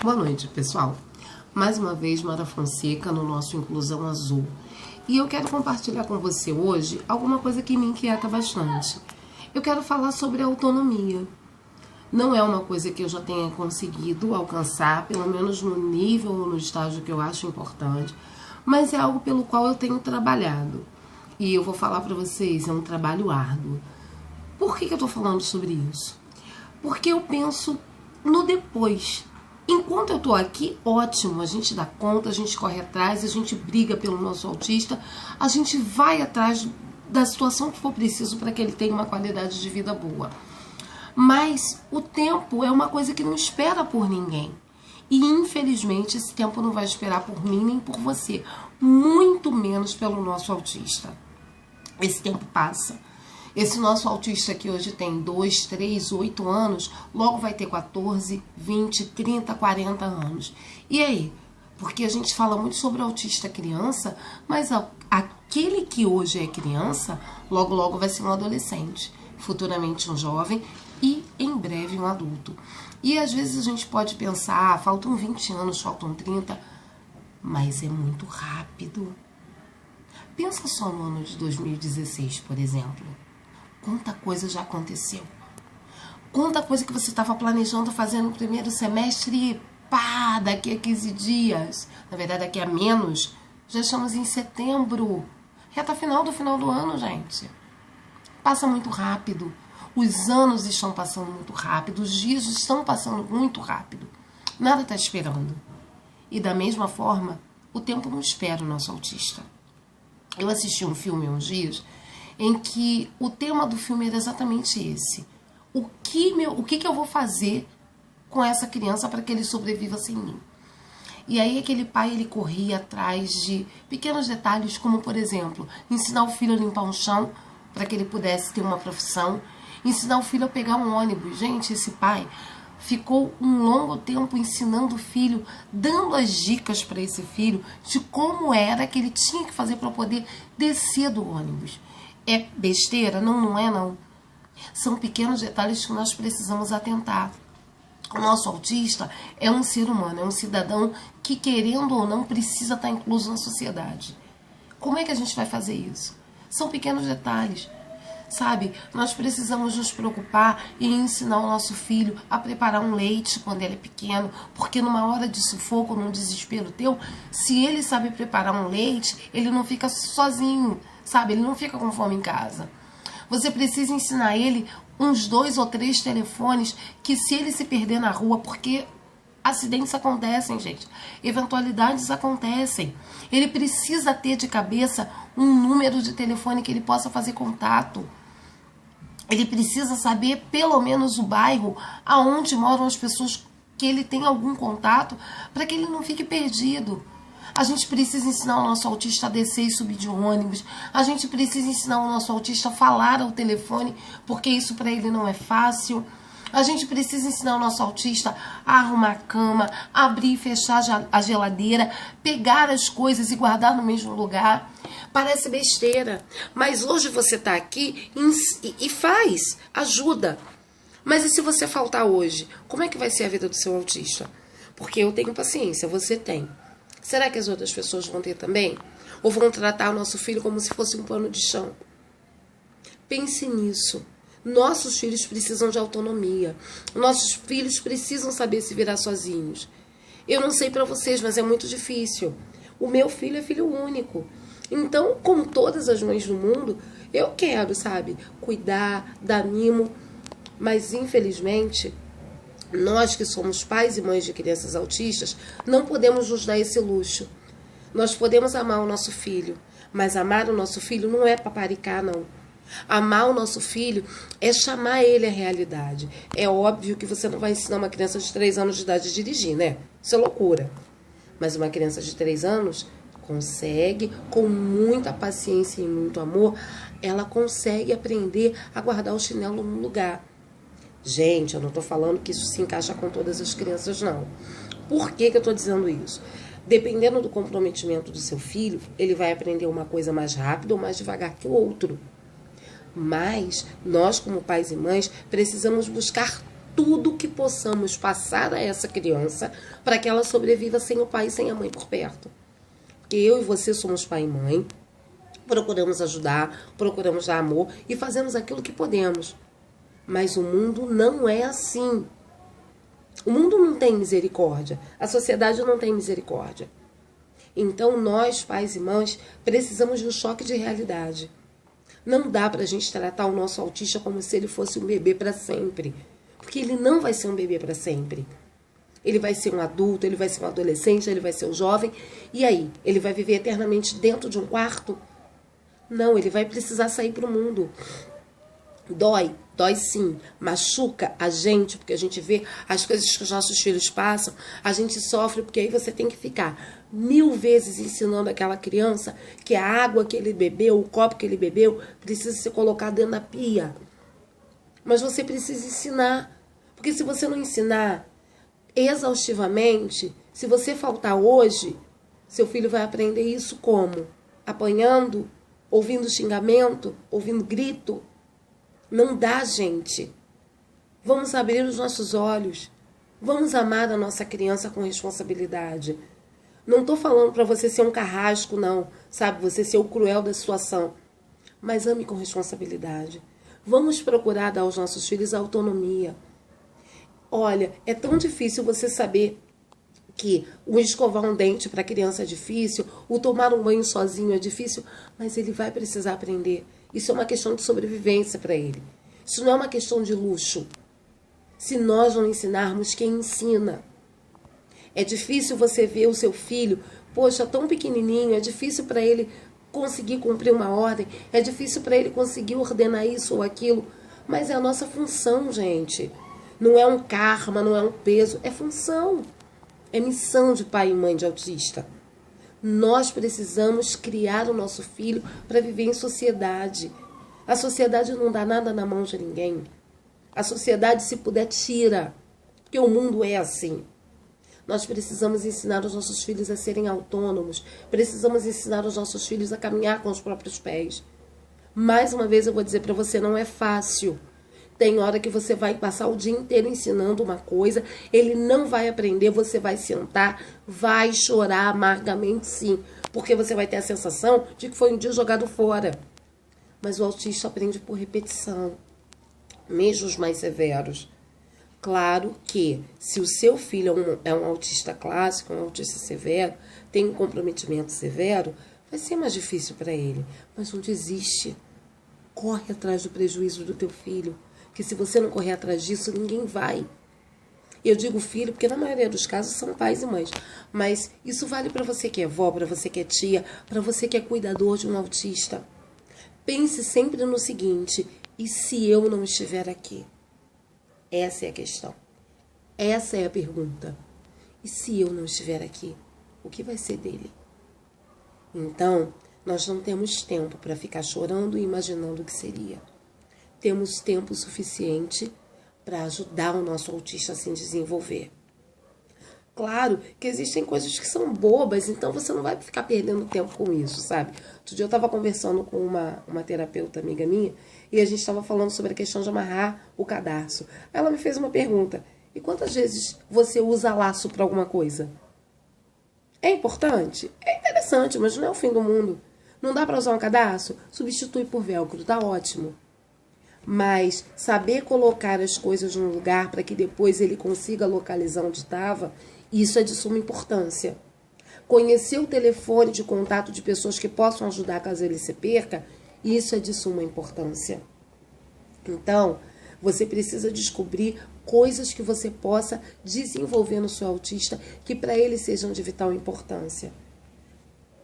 Boa noite, pessoal. Mais uma vez, Mara Fonseca no nosso Inclusão Azul. E eu quero compartilhar com você hoje alguma coisa que me inquieta bastante. Eu quero falar sobre a autonomia. Não é uma coisa que eu já tenha conseguido alcançar, pelo menos no nível ou no estágio que eu acho importante, mas é algo pelo qual eu tenho trabalhado. E eu vou falar para vocês, é um trabalho árduo. Por que eu estou falando sobre isso? Porque eu penso no depois. Enquanto eu tô aqui, ótimo, a gente dá conta, a gente corre atrás, a gente briga pelo nosso autista, a gente vai atrás da situação que for preciso para que ele tenha uma qualidade de vida boa. Mas o tempo é uma coisa que não espera por ninguém. E infelizmente esse tempo não vai esperar por mim nem por você, muito menos pelo nosso autista. Esse tempo passa. Esse nosso autista que hoje tem 2, 3, 8 anos, logo vai ter 14, 20, 30, 40 anos. E aí? Porque a gente fala muito sobre autista criança, mas aquele que hoje é criança, logo logo vai ser um adolescente, futuramente um jovem e em breve um adulto. E às vezes a gente pode pensar, faltam 20 anos, faltam 30, mas é muito rápido. Pensa só no ano de 2016, por exemplo. Quanta coisa já aconteceu. Quanta coisa que você estava planejando fazer no primeiro semestre e pá, daqui a 15 dias. Na verdade, daqui a menos. Já estamos em setembro. Reta final do ano, gente. Passa muito rápido. Os anos estão passando muito rápido. Os dias estão passando muito rápido. Nada está esperando. E da mesma forma, o tempo não espera o nosso autista. Eu assisti um filme há uns dias em que o tema do filme era exatamente esse. O que eu vou fazer com essa criança para que ele sobreviva sem mim? E aí aquele pai, ele corria atrás de pequenos detalhes, como, por exemplo, ensinar o filho a limpar um chão para que ele pudesse ter uma profissão, ensinar o filho a pegar um ônibus. Gente, esse pai ficou um longo tempo ensinando o filho, dando as dicas para esse filho de como era que ele tinha que fazer para poder descer do ônibus. É besteira? Não, não é não. São pequenos detalhes que nós precisamos atentar. O nosso autista é um ser humano, é um cidadão que, querendo ou não, precisa estar incluso na sociedade. Como é que a gente vai fazer isso? São pequenos detalhes. Sabe, nós precisamos nos preocupar e ensinar o nosso filho a preparar um leite quando ele é pequeno, porque numa hora de sufoco, num desespero teu, se ele sabe preparar um leite, ele não fica sozinho, sabe, ele não fica com fome em casa. Você precisa ensinar ele uns 2 ou 3 telefones que, se ele se perder na rua, porque acidentes acontecem, gente, eventualidades acontecem, ele precisa ter de cabeça um número de telefone que ele possa fazer contato. Ele precisa saber pelo menos o bairro aonde moram as pessoas que ele tem algum contato, para que ele não fique perdido. A gente precisa ensinar o nosso autista a descer e subir de ônibus. A gente precisa ensinar o nosso autista a falar ao telefone, porque isso para ele não é fácil. A gente precisa ensinar o nosso autista a arrumar a cama, abrir e fechar a geladeira, pegar as coisas e guardar no mesmo lugar. Parece besteira, mas hoje você está aqui e faz, ajuda. Mas e se você faltar hoje? Como é que vai ser a vida do seu autista? Porque eu tenho paciência, você tem. Será que as outras pessoas vão ter também? Ou vão tratar o nosso filho como se fosse um pano de chão? Pense nisso. Nossos filhos precisam de autonomia. Nossos filhos precisam saber se virar sozinhos. Eu não sei para vocês, mas é muito difícil. O meu filho é filho único. Então, como todas as mães do mundo, eu quero, sabe, cuidar, dar mimo. Mas, infelizmente, nós que somos pais e mães de crianças autistas, não podemos nos dar esse luxo. Nós podemos amar o nosso filho, mas amar o nosso filho não é paparicar, não. Amar o nosso filho é chamar ele à realidade. É óbvio que você não vai ensinar uma criança de 3 anos de idade a dirigir, né? Isso é loucura. Mas uma criança de 3 anos consegue, com muita paciência e muito amor, ela consegue aprender a guardar o chinelo no lugar. Gente, eu não estou falando que isso se encaixa com todas as crianças, não. Por que eu estou dizendo isso? Dependendo do comprometimento do seu filho, ele vai aprender uma coisa mais rápido ou mais devagar que o outro. Mas nós, como pais e mães, precisamos buscar tudo que possamos passar a essa criança para que ela sobreviva sem o pai e sem a mãe por perto. Porque eu e você somos pai e mãe, procuramos ajudar, procuramos dar amor e fazemos aquilo que podemos. Mas o mundo não é assim. O mundo não tem misericórdia, a sociedade não tem misericórdia. Então nós, pais e mães, precisamos de um choque de realidade. Não dá pra gente tratar o nosso autista como se ele fosse um bebê para sempre. Porque ele não vai ser um bebê para sempre. Ele vai ser um adulto, ele vai ser um adolescente, ele vai ser um jovem. E aí? Ele vai viver eternamente dentro de um quarto? Não, ele vai precisar sair pro mundo. Dói sim, machuca a gente, porque a gente vê as coisas que os nossos filhos passam, a gente sofre, porque aí você tem que ficar 1000 vezes ensinando aquela criança que a água que ele bebeu, o copo que ele bebeu, precisa ser colocado dentro da pia. Mas você precisa ensinar, porque se você não ensinar exaustivamente, se você faltar hoje, seu filho vai aprender isso como? Apanhando, ouvindo xingamento, ouvindo grito. Não dá, gente. Vamos abrir os nossos olhos. Vamos amar a nossa criança com responsabilidade. Não estou falando para você ser um carrasco, não. Sabe, você ser o cruel da situação. Mas ame com responsabilidade. Vamos procurar dar aos nossos filhos autonomia. Olha, é tão difícil você saber que o escovar um dente para a criança é difícil, o tomar um banho sozinho é difícil, mas ele vai precisar aprender. Isso é uma questão de sobrevivência para ele. Isso não é uma questão de luxo. Se nós não ensinarmos, quem ensina? É difícil você ver o seu filho, poxa, tão pequenininho, é difícil para ele conseguir cumprir uma ordem, é difícil para ele conseguir ordenar isso ou aquilo, mas é a nossa função, gente. Não é um karma, não é um peso, é função. É missão de pai e mãe de autista. Nós precisamos criar o nosso filho para viver em sociedade. A sociedade não dá nada na mão de ninguém. A sociedade, se puder, tira. Porque o mundo é assim. Nós precisamos ensinar os nossos filhos a serem autônomos. Precisamos ensinar os nossos filhos a caminhar com os próprios pés. Mais uma vez eu vou dizer para você, não é fácil. Tem hora que você vai passar o dia inteiro ensinando uma coisa, ele não vai aprender, você vai sentar, vai chorar amargamente sim, porque você vai ter a sensação de que foi um dia jogado fora. Mas o autista aprende por repetição, mesmo os mais severos. Claro que se o seu filho é um autista clássico, um autista severo, tem um comprometimento severo, vai ser mais difícil para ele. Mas não desiste. Corre atrás do prejuízo do teu filho. Que se você não correr atrás disso, ninguém vai. Eu digo filho, porque na maioria dos casos são pais e mães. Mas isso vale para você que é vó, para você que é tia, para você que é cuidador de um autista. Pense sempre no seguinte, e se eu não estiver aqui? Essa é a questão. Essa é a pergunta. E se eu não estiver aqui? O que vai ser dele? Então, nós não temos tempo para ficar chorando e imaginando o que seria. Temos tempo suficiente para ajudar o nosso autista a se desenvolver. Claro que existem coisas que são bobas, então você não vai ficar perdendo tempo com isso, sabe? Outro dia eu estava conversando com uma terapeuta amiga minha e a gente estava falando sobre a questão de amarrar o cadarço. Ela me fez uma pergunta, e quantas vezes você usa laço para alguma coisa? É importante? É interessante, mas não é o fim do mundo. Não dá para usar um cadarço? Substitui por velcro, tá ótimo. Mas saber colocar as coisas num lugar para que depois ele consiga localizar onde estava, isso é de suma importância. Conhecer o telefone de contato de pessoas que possam ajudar caso ele se perca, isso é de suma importância. Então, você precisa descobrir coisas que você possa desenvolver no seu autista que para ele sejam de vital importância.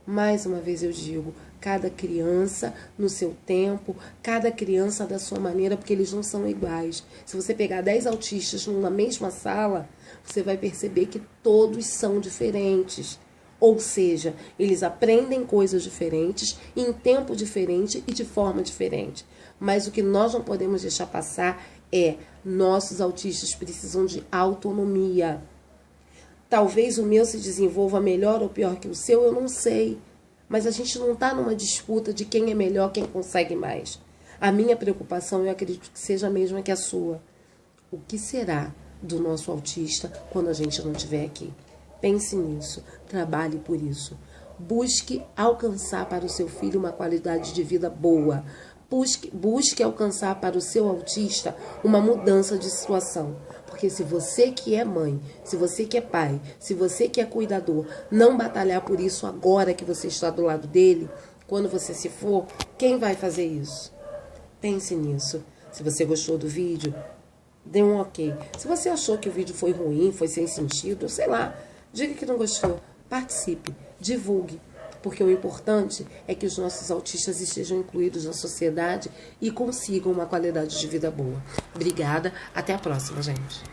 Mais uma vez eu digo, cada criança no seu tempo, cada criança da sua maneira, porque eles não são iguais. Se você pegar 10 autistas numa mesma sala, você vai perceber que todos são diferentes. Ou seja, eles aprendem coisas diferentes, em tempo diferente e de forma diferente. Mas o que nós não podemos deixar passar é, nossos autistas precisam de autonomia. Talvez o meu se desenvolva melhor ou pior que o seu, eu não sei. Mas a gente não está numa disputa de quem é melhor, quem consegue mais. A minha preocupação, eu acredito que seja a mesma que a sua. O que será do nosso autista quando a gente não estiver aqui? Pense nisso, trabalhe por isso. Busque alcançar para o seu filho uma qualidade de vida boa. Busque alcançar para o seu autista uma mudança de situação. Porque se você que é mãe, se você que é pai, se você que é cuidador, não batalhar por isso agora que você está do lado dele, quando você se for, quem vai fazer isso? Pense nisso. Se você gostou do vídeo, dê um ok. Se você achou que o vídeo foi ruim, foi sem sentido, sei lá, diga que não gostou. Participe, divulgue. Porque o importante é que os nossos autistas estejam incluídos na sociedade e consigam uma qualidade de vida boa. Obrigada, até a próxima, gente.